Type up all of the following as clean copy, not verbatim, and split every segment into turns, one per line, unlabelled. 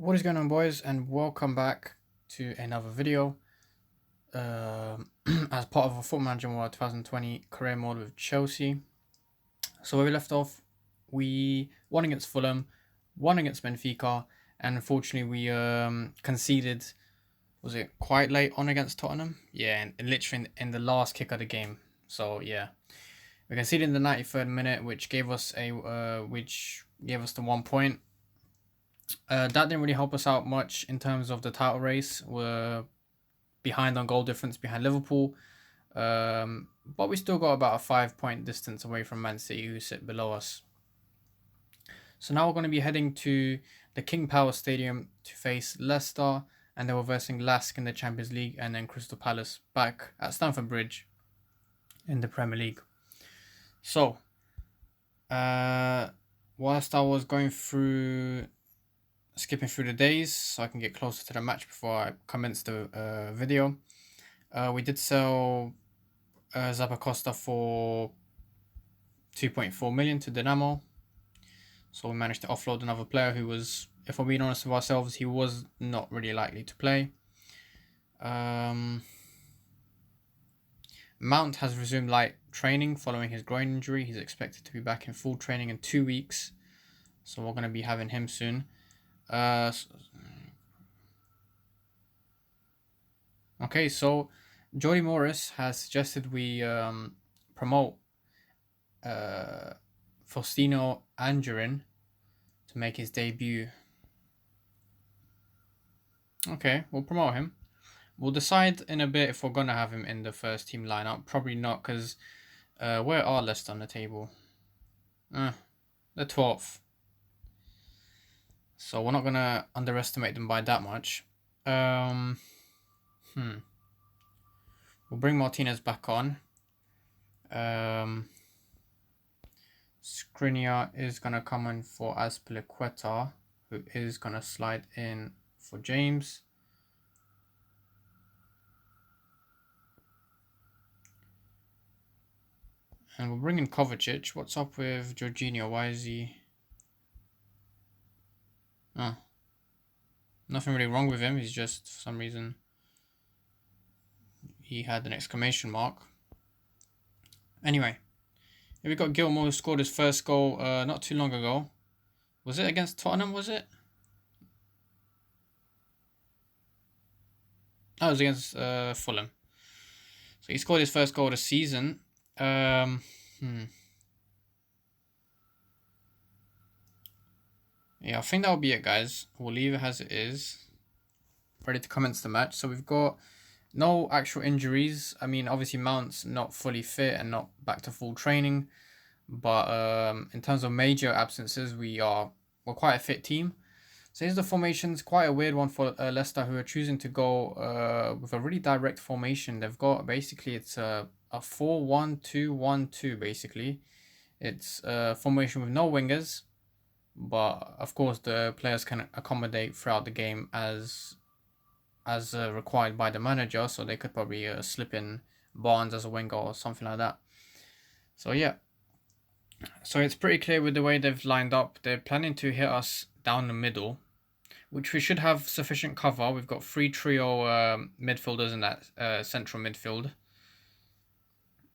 What is going on, boys, and welcome back to another video. As part of a Football Manager World 2020 career mode with Chelsea. So where we left off, we won against Fulham, won against Benfica, and unfortunately we conceded. Was it quite late on against Tottenham? Yeah, and literally in the last kick of the game. So yeah, we conceded in the 93rd minute, which gave us the 1 point. That didn't really help us out much in terms of the title race. We're behind on goal difference behind Liverpool, but we still got about a 5 point distance away from Man City, who sit below us. So now we're going to be heading to the King Power Stadium to face Leicester, and they were versing Lask in the Champions League, and then Crystal Palace back at Stamford Bridge in the Premier League. So, whilst I was skipping through the days so I can get closer to the match before I commence the video, we did sell Zappacosta for 2.4 million to Dinamo. So we managed to offload another player who was, if we're being honest with ourselves, he was not really likely to play. Mount has resumed light training following his groin injury. He's expected to be back in full training in 2 weeks. So we're going to be having him soon. Okay, so Jody Morris has suggested we promote Faustino Angerin to make his debut. Okay, we'll promote him. We'll decide in a bit if we're going to have him in the first team lineup. Probably not, because where are Leicester on the table? The 12th. So we're not going to underestimate them by that much. We'll bring Martinez back on. Skriniar is going to come in for Azpilicueta, who is going to slide in for James. And we'll bring in Kovacic. What's up with Jorginho? Why is he... Oh. Nothing really wrong with him. He's just, for some reason, he had an exclamation mark. Anyway, here we got Gilmour, who scored his first goal not too long ago. Was it against Tottenham, was it? Oh, it was against Fulham. So he scored his first goal of the season. Yeah, I think that'll be it, guys. We'll leave it as it is. Ready to commence the match. So we've got no actual injuries. I mean, obviously Mount's not fully fit and not back to full training. But in terms of major absences, we're quite a fit team. So here's the formations. Quite a weird one for Leicester, who are choosing to go with a really direct formation. They've got, basically, it's a 4-1-2-1-2, basically. It's a formation with no wingers, but of course the players can accommodate throughout the game as required by the manager. So they could probably slip in Barnes as a winger or something like that. So yeah. So it's pretty clear with the way they've lined up. They're planning to hit us down the middle, which we should have sufficient cover. We've got 3 trio midfielders in that central midfield.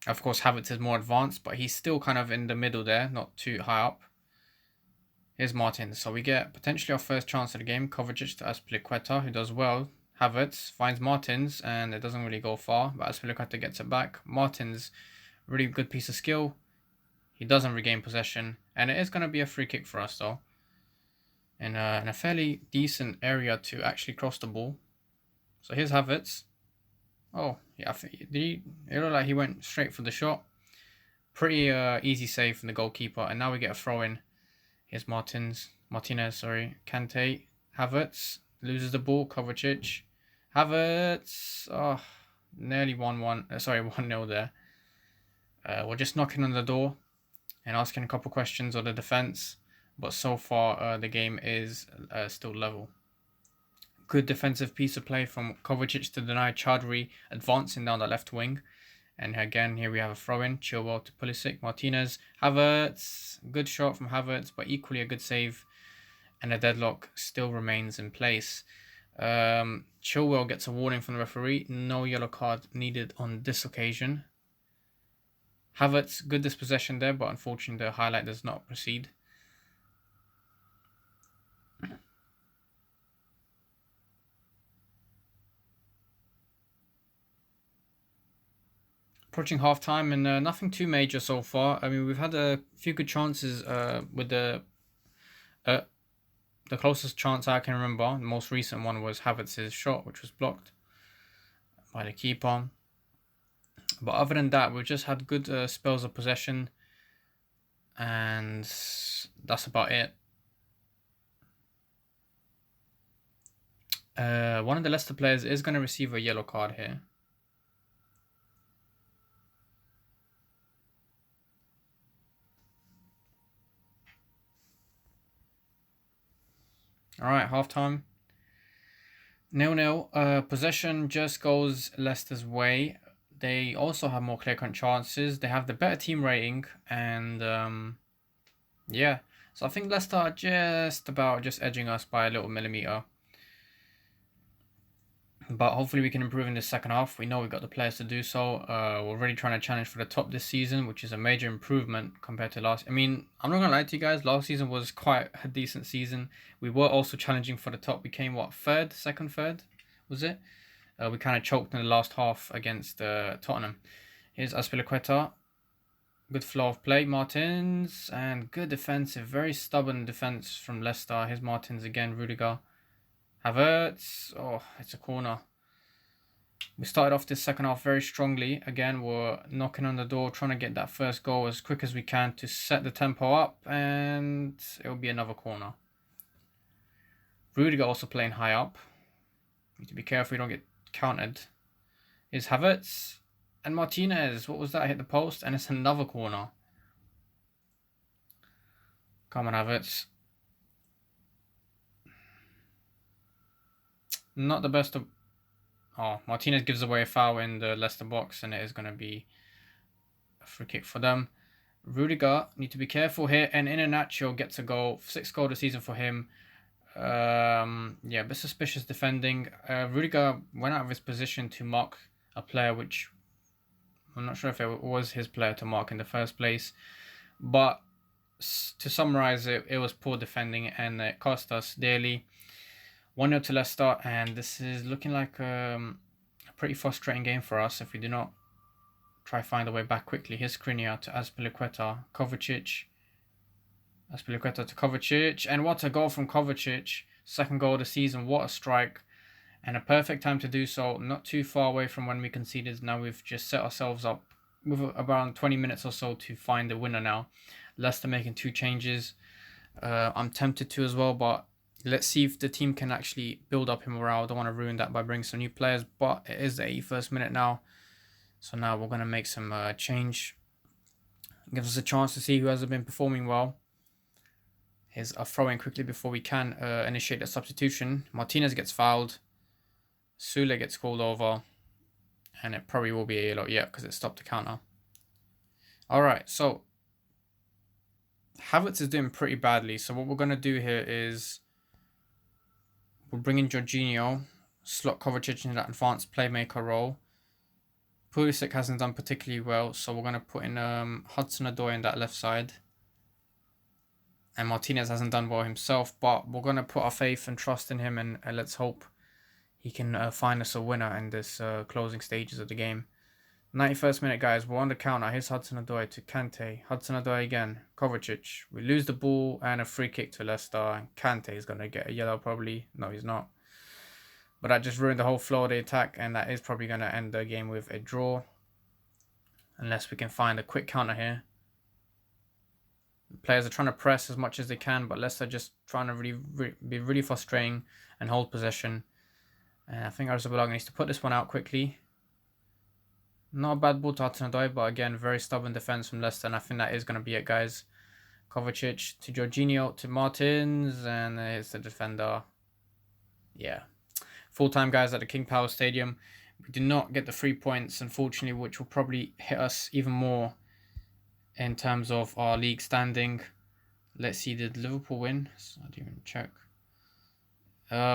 Of course, Havertz is more advanced, but he's still kind of in the middle there, not too high up. Here's Martins. So we get potentially our first chance of the game. Kovacic to Azpilicueta, who does well. Havertz finds Martins, and it doesn't really go far, but Azpilicueta gets it back. Martins, really good piece of skill. He doesn't regain possession, and it is going to be a free kick for us, though. In a fairly decent area to actually cross the ball. So here's Havertz. Oh, yeah, it looked like he went straight for the shot. Pretty easy save from the goalkeeper, and now we get a throw-in. Here's Martinez, Kante, Havertz, loses the ball, Kovacic. Havertz, oh, nearly 1-0 there. We're just knocking on the door and asking a couple questions of the defense, but so far the game is still level. Good defensive piece of play from Kovacic to deny Chadri advancing down the left wing. And again, here we have a throw-in. Chilwell to Pulisic. Martinez. Havertz. Good shot from Havertz, but equally a good save and a deadlock still remains in place. Chilwell gets a warning from the referee. No yellow card needed on this occasion. Havertz, good dispossession there, but unfortunately the highlight does not proceed. Approaching half time, and nothing too major so far. I mean, we've had a few good chances with the closest chance I can remember. The most recent one was Havertz's shot, which was blocked by the keeper. But other than that, we've just had good spells of possession, and that's about it. One of the Leicester players is going to receive a yellow card here. All right, half time. 0-0. Possession just goes Leicester's way. They also have more clear-cut chances. They have the better team rating, and yeah. So I think Leicester are just edging us by a little millimeter. But hopefully we can improve in the second half. We know we've got the players to do so. We're really trying to challenge for the top this season, which is a major improvement compared to last. I mean, I'm not going to lie to you guys. Last season was quite a decent season. We were also challenging for the top. We came, what, third? Was it? We kind of choked in the last half against Tottenham. Here's Azpilicueta. Good flow of play, Martins. And good defensive, very stubborn defense from Leicester. Here's Martins again, Rudiger. Havertz. Oh, it's a corner. We started off this second half very strongly. Again, we're knocking on the door, trying to get that first goal as quick as we can to set the tempo up, and it will be another corner. Rudiger also playing high up. Need to be careful we don't get countered. Here's Havertz. And Martinez. What was that? Hit the post, and it's another corner. Come on, Havertz. Not the best of... Oh, Martinez gives away a foul in the Leicester box, and it is going to be a free kick for them. Rudiger, need to be careful here, and Iheanacho gets a goal. 6th goal of the season for him. Yeah, a bit suspicious defending. Rudiger went out of his position to mark a player, which I'm not sure if it was his player to mark in the first place. But to summarize it, it was poor defending, and it cost us dearly. 1-0 to Leicester, and this is looking like a pretty frustrating game for us if we do not try to find a way back quickly. Here's Skriniar to Azpilicueta, Kovacic. Azpilicueta to Kovacic, and what a goal from Kovacic. 2nd goal of the season, what a strike. And a perfect time to do so, not too far away from when we conceded. Now we've just set ourselves up with around 20 minutes or so to find the winner now. Leicester making 2 changes. I'm tempted to as well, but let's see if the team can actually build up in morale. I don't want to ruin that by bringing some new players, but it is the 81st minute now. So now we're going to make some change. Gives us a chance to see who hasn't been performing well. Here's a throw-in quickly before we can initiate the substitution. Martinez gets fouled. Sule gets called over. And it probably will be a yellow, yeah, because it stopped the counter. Alright, so Havertz is doing pretty badly. So what we're going to do here is we'll bring in Jorginho, slot Kovacic into that advanced playmaker role. Pulisic hasn't done particularly well, so we're going to put in Hudson-Odoi in that left side. And Martinez hasn't done well himself, but we're going to put our faith and trust in him, and let's hope he can find us a winner in this closing stages of the game. 91st minute, guys. We're on the counter. Here's Hudson-Odoi to Kante. Hudson-Odoi again. Kovacic. We lose the ball and a free kick to Leicester. And Kante is going to get a yellow probably. No, he's not. But that just ruined the whole flow of the attack. And that is probably going to end the game with a draw. Unless we can find a quick counter here. The players are trying to press as much as they can. But Leicester just trying to be really frustrating and hold possession. And I think Arrizabalaga needs to put this one out quickly. Not a bad ball to Hudson-Odoi, but again, very stubborn defense from Leicester, and I think that is going to be it, guys. Kovacic to Jorginho to Martins, and it's the defender. Yeah. Full time, guys, at the King Power Stadium. We did not get the 3 points, unfortunately, which will probably hit us even more in terms of our league standing. Let's see, did Liverpool win? So I didn't even check.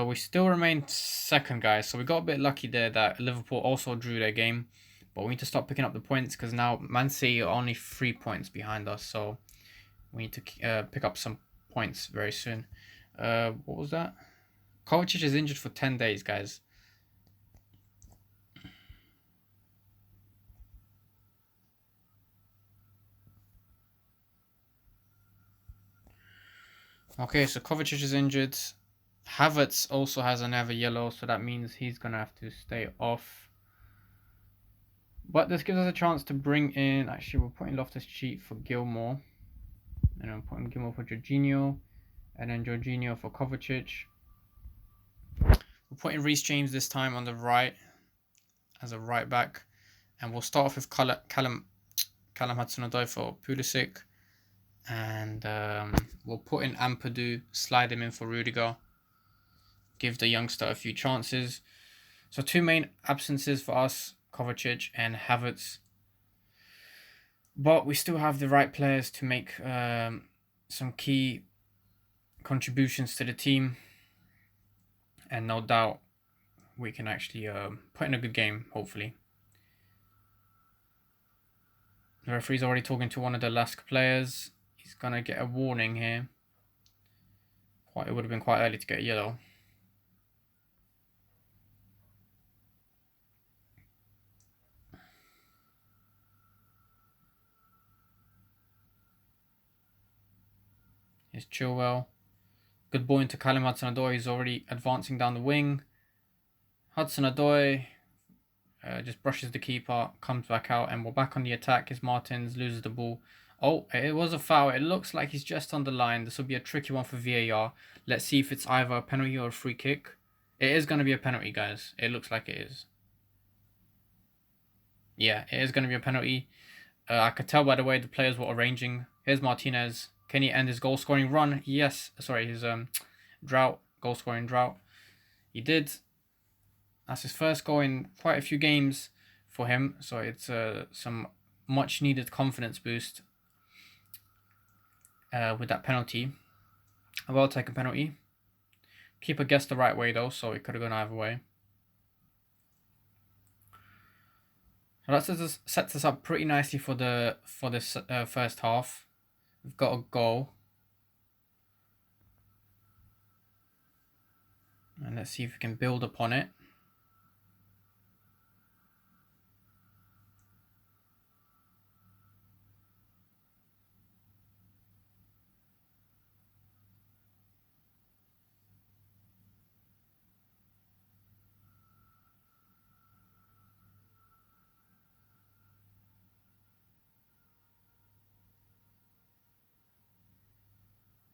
We still remain second, guys. So we got a bit lucky there that Liverpool also drew their game. But we need to start picking up the points because now Man City are only 3 points behind us. So we need to pick up some points very soon. What was that? Kovacic is injured for 10 days, guys. Okay, so Kovacic is injured. Havertz also has another yellow, so that means he's going to have to stay off. But this gives us a chance to bring in... Actually, we're putting Loftus-Cheek for Gilmore. And I'm putting Gilmore for Jorginho. And then Jorginho for Kovacic. We're putting Reece James this time on the right as a right back. And we'll start off with Callum Hudson-Odoi for Pulisic. And we'll put in Ampadu, slide him in for Rudiger. Give the youngster a few chances. So 2 main absences for us, Kovacic and Havertz. But we still have the right players to make some key contributions to the team. And no doubt we can actually put in a good game, hopefully. The referee's already talking to one of the Lask players. He's going to get a warning here. It would have been quite early to get a yellow. Here's Chilwell. Good ball into Callum Hudson-Odoi. He's already advancing down the wing. Hudson-Odoi just brushes the keeper, comes back out, and we're back on the attack as Martins loses the ball. Oh, it was a foul. It looks like he's just on the line. This will be a tricky one for VAR. Let's see if it's either a penalty or a free kick. It is going to be a penalty, guys. It looks like it is. Yeah, it is going to be a penalty. I could tell by the way the players were arranging. Here's Martinez. Can he end his goal-scoring run? Yes. Sorry, his goal-scoring drought. He did. That's his first goal in quite a few games for him. So it's some much-needed confidence boost with that penalty. A well-taken penalty. Keeper guessed the right way, though, so it could have gone either way. So that sets us up pretty nicely for this first half. We've got a goal. And let's see if we can build upon it.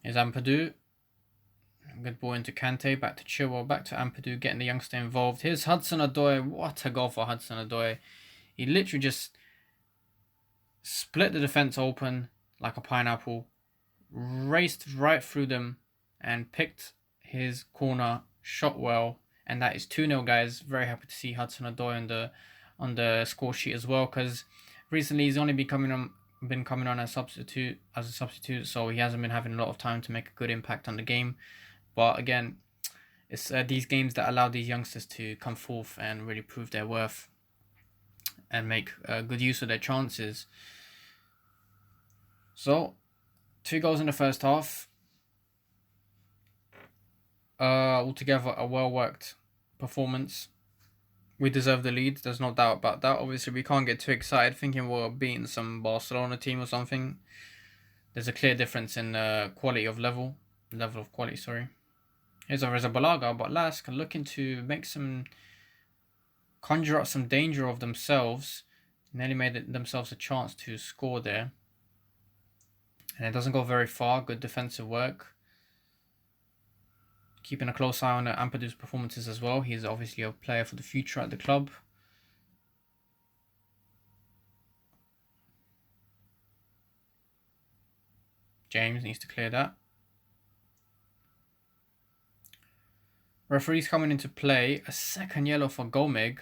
Here's Ampadu. Good ball into Kante. Back to Chilwell. Back to Ampadu. Getting the youngster involved. Here's Hudson-Odoi. What a goal for Hudson-Odoi. He literally just split the defense open like a pineapple. Raced right through them. And picked his corner. Shot well. And that is 2-0, guys. Very happy to see Hudson-Odoi on the score sheet as well. Because recently he's only been coming on as a substitute, so he hasn't been having a lot of time to make a good impact on the game. But again, it's these games that allow these youngsters to come forth and really prove their worth and make good use of their chances. So, 2 goals in the first half. Altogether, a well-worked performance. We deserve the lead, there's no doubt about that. Obviously, we can't get too excited thinking we're beating some Barcelona team or something. There's a clear difference in quality of level of quality, sorry. Here's a Balaga, but Lask are looking to conjure up some danger of themselves. Nearly made themselves a chance to score there. And it doesn't go very far, good defensive work. Keeping a close eye on Ampadu's performances as well. He's obviously a player for the future at the club. James needs to clear that. Referees coming into play. A second yellow for Gomeg,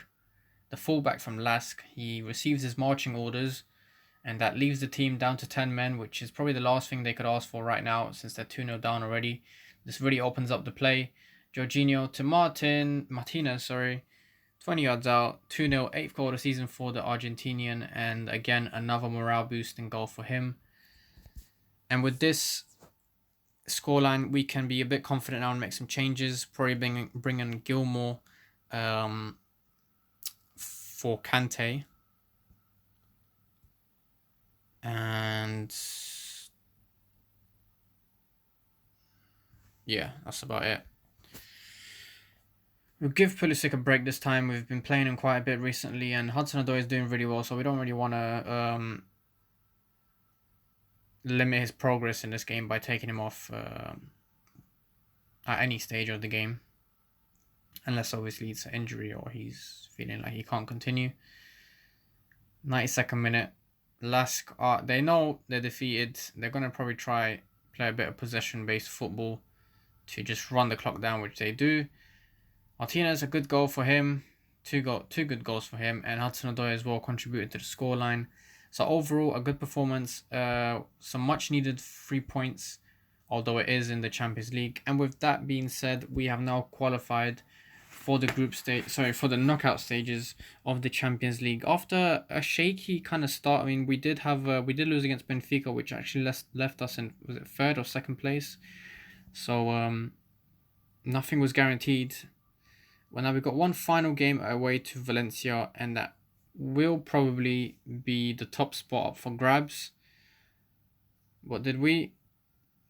the fullback from Lask. He receives his marching orders And that leaves the team down to 10 men, which is probably the last thing they could ask for right now since they're 2-0 down already. This really opens up the play. Jorginho to Martinez, 20 yards out, 2-0, 8th goal of the season for the Argentinian, and again, another morale boosting goal for him. And with this scoreline, we can be a bit confident now and make some changes, probably bring in Gilmore for Kante. And yeah, that's about it. We'll give Pulisic a break this time. We've been playing him quite a bit recently, and Hudson-Odoi is doing really well, so we don't really want to limit his progress in this game by taking him off at any stage of the game. Unless obviously it's an injury or he's feeling like he can't continue. 92nd minute. Lask, they know they're defeated. They're going to probably play a bit of possession-based football to just run the clock down, which they do. Martinez, a good goal for him. Two good goals for him. And Hudson-Odoi as well contributed to the scoreline. So overall, a good performance. Some much-needed 3 points, although it is in the Champions League. And with that being said, we have now qualified for the for the knockout stages of the Champions League. After a shaky kind of start, I mean, we did lose against Benfica, which actually left us in, was it 3rd or 2nd place? So nothing was guaranteed. Well, now we've got one final game away to Valencia, and that will probably be the top spot up for grabs. What did we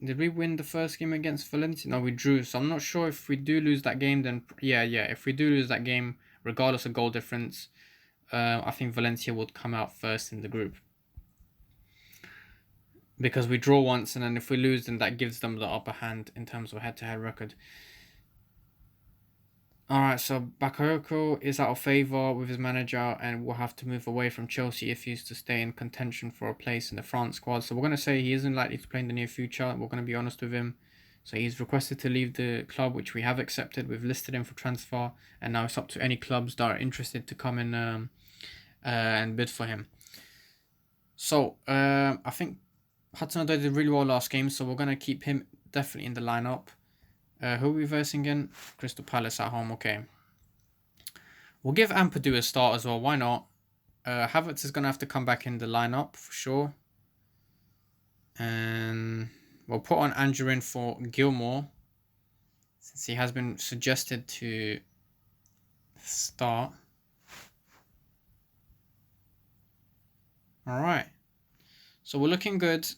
win the first game against Valencia? No, we drew. So I'm not sure if we do lose that game. Then yeah. If we do lose that game, regardless of goal difference, I think Valencia would come out first in the group. Because we draw once, and then if we lose, then that gives them the upper hand in terms of head-to-head record. Alright, so Bakayoko is out of favour with his manager and will have to move away from Chelsea if he's to stay in contention for a place in the France squad. So we're going to say he isn't likely to play in the near future. We're going to be honest with him. So he's requested to leave the club, which we have accepted. We've listed him for transfer, and now it's up to any clubs that are interested to come in and bid for him. So I think Hudson-Odoi did really well last game, so we're going to keep him definitely in the lineup. Who are we versing in? Crystal Palace at home, okay. We'll give Ampadu a start as well, why not? Havertz is going to have to come back in the lineup for sure. And we'll put on Angerin for Gilmore, since he has been suggested to start. Alright. So we're looking good.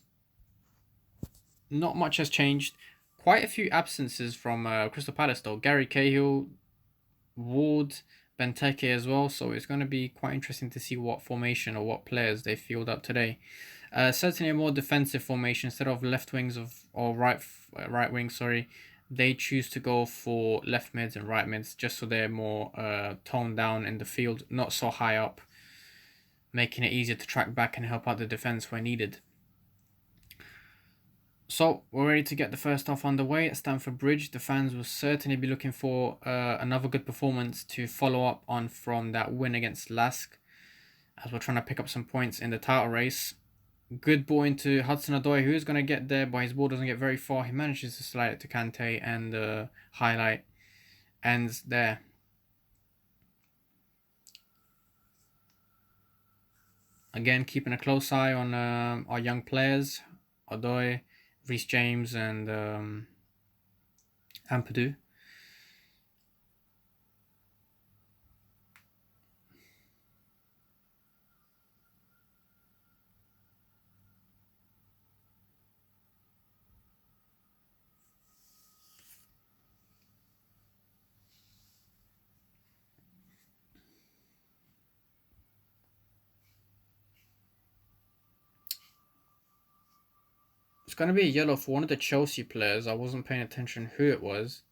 Not much has changed. Quite a few absences from Crystal Palace though. Gary Cahill, Ward, Benteke as well. So it's going to be quite interesting to see what formation or what players they field up today. Certainly a more defensive formation instead of left wings or right wings. They choose to go for left mids and right mids just so they're more toned down in the field, not so high up, making it easier to track back and help out the defense where needed. So, we're ready to get the first half underway at Stamford Bridge. The fans will certainly be looking for another good performance to follow up on from that win against Lask, as we're trying to pick up some points in the title race. Good ball into Hudson-Odoi, who is going to get there, but his ball doesn't get very far. He manages to slide it to Kante, and the highlight ends there. Again, keeping a close eye on our young players, Odoi, Reece James, and Ampadu. It's going to be a yellow for one of the Chelsea players. I wasn't paying attention who it was.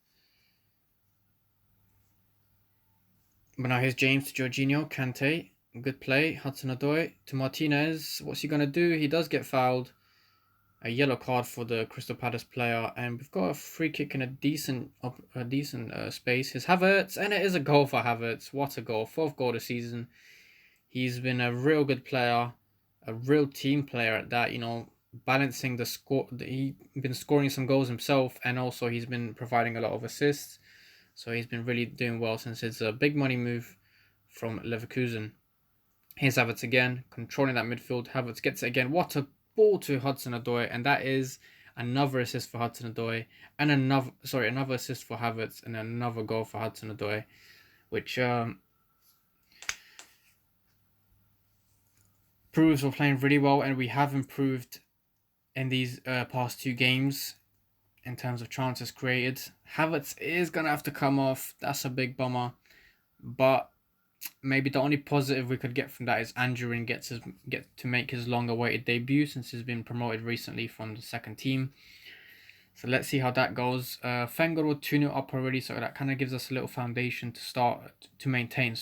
But now here's James to Jorginho, Kante. Good play. Hudson-Odoi to Martinez. What's he going to do? He does get fouled. A yellow card for the Crystal Palace player. And we've got a free kick in a decent space. Here's Havertz. And it is a goal for Havertz. What a goal. 4th goal of the season. He's been a real good player. a real team player at that. Balancing the score. He's been scoring some goals himself, and also he's been providing a lot of assists. So he's been really doing well since his big money move from Leverkusen. Here's Havertz again, controlling that midfield. Havertz gets it again. What a ball to Hudson-Odoi, and that is another assist for Hudson-Odoi, and another assist for Havertz, and another goal for Hudson-Odoi, which proves we're playing really well, and we have improved in these past two games in terms of chances created. Havertz is gonna have to come off. That's a big bummer, but maybe the only positive we could get from that is Angerin get to make his long-awaited debut since he's been promoted recently from the second team. So let's see how that goes. Fengor will 2-0 up already, so that kind of gives us a little foundation to maintain.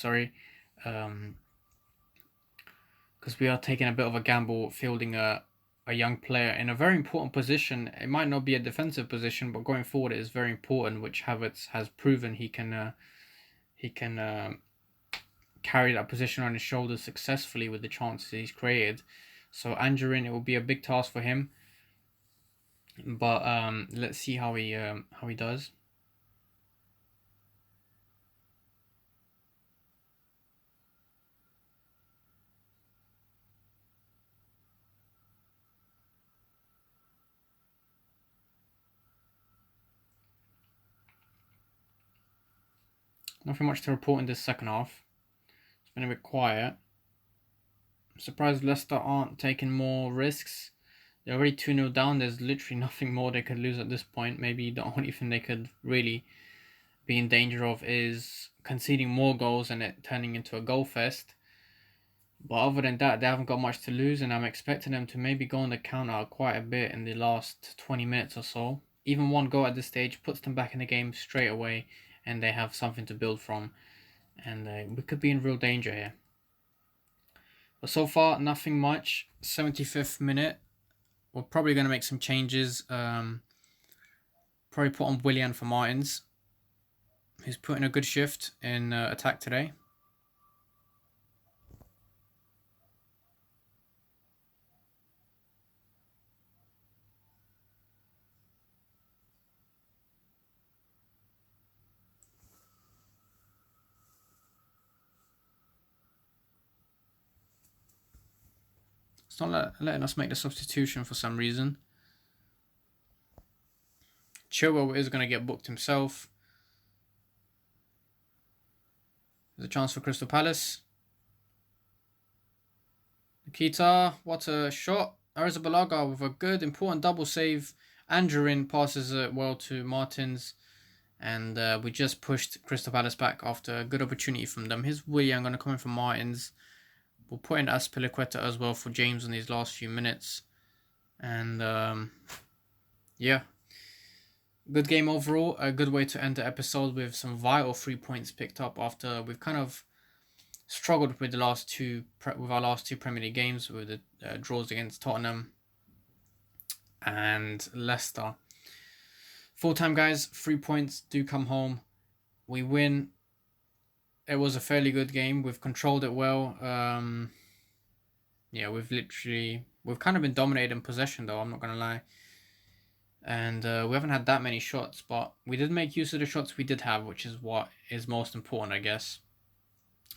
Because we are taking a bit of a gamble fielding a young player in a very important position. It might not be a defensive position, but going forward it is very important, which Havertz has proven he can carry that position on his shoulders successfully with the chances he's created. So Angerin, it will be a big task for him, but let's see how he does. Nothing much to report in this second half. It's been a bit quiet. I'm surprised Leicester aren't taking more risks. They're already 2-0 down. There's literally nothing more they could lose at this point. Maybe the only thing they could really be in danger of is conceding more goals and it turning into a goal fest. But other than that, they haven't got much to lose, and I'm expecting them to maybe go on the counter quite a bit in the last 20 minutes or so. Even one goal at this stage puts them back in the game straight away, and they have something to build from. And we could be in real danger here. But so far, nothing much. 75th minute. We're probably going to make some changes. Probably put on Willian for Martins, who's putting a good shift in attack today. It's not letting us make the substitution for some reason. Chilwell is going to get booked himself. There's a chance for Crystal Palace. Nikita, what a shot. Arrizabalaga with a good, important double save. Angerin passes it well to Martins. And we just pushed Crystal Palace back after a good opportunity from them. Here's Willian going to come in for Martins. We'll put in Azpilicueta as well for James in these last few minutes. And yeah. Good game overall. A good way to end the episode with some vital 3 points picked up after we've kind of struggled with our last two Premier League games with the draws against Tottenham and Leicester. Full time, guys. 3 points do come home. We win. It was a fairly good game. We've controlled it well. Yeah, we've kind of been dominated in possession, though. I'm not gonna lie. And we haven't had that many shots, but we did make use of the shots we did have, which is what is most important, I guess.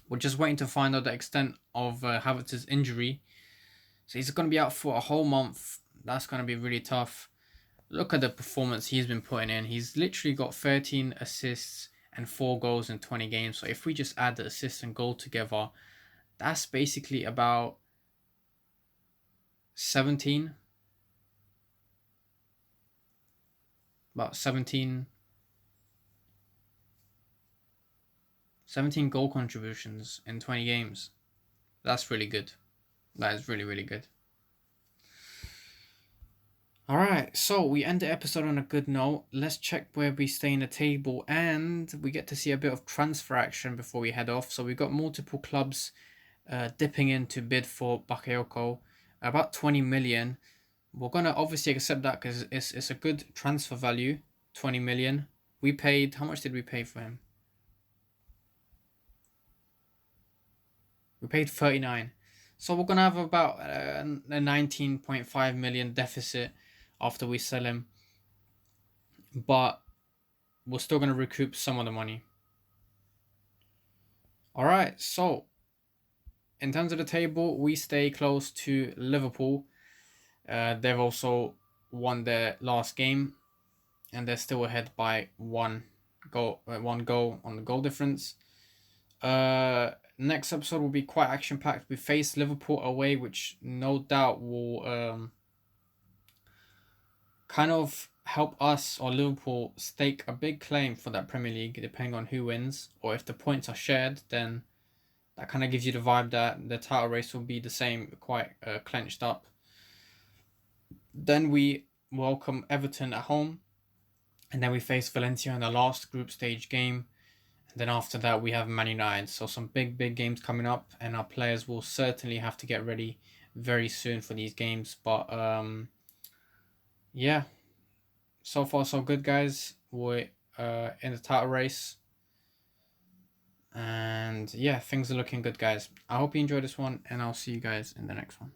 We're just waiting to find out the extent of Havertz's injury. So he's going to be out for a whole month. That's going to be really tough. Look at the performance he's been putting in. He's literally got 13 assists and 4 goals in 20 games. So if we just add the assist and goal together, that's basically about 17 goal contributions in 20 games. That's really good. That is really, really good. Alright, so we end the episode on a good note. Let's check where we stay in the table, and we get to see a bit of transfer action before we head off. So we've got multiple clubs dipping in to bid for Bakayoko. About 20 million. We're going to obviously accept that because it's a good transfer value. 20 million. We paid, how much did we pay for him? We paid 39. So we're gonna have about a 19.5 million deficit after we sell him, but we're still gonna recoup some of the money. All right, so in terms of the table, we stay close to Liverpool. They've also won their last game, and they're still ahead by one goal on the goal difference. Next episode will be quite action packed. We face Liverpool away, which no doubt will kind of help us or Liverpool stake a big claim for that Premier League, depending on who wins, or if the points are shared, then that kind of gives you the vibe that the title race will be the same, quite clenched up. Then we welcome Everton at home, and then we face Valencia in the last group stage game. And then after that, we have Man United. So some big games coming up, and our players will certainly have to get ready very soon for these games. But yeah, so far so good, guys. We're in the title race, and yeah, things are looking good, guys. I hope you enjoyed this one, and I'll see you guys in the next one.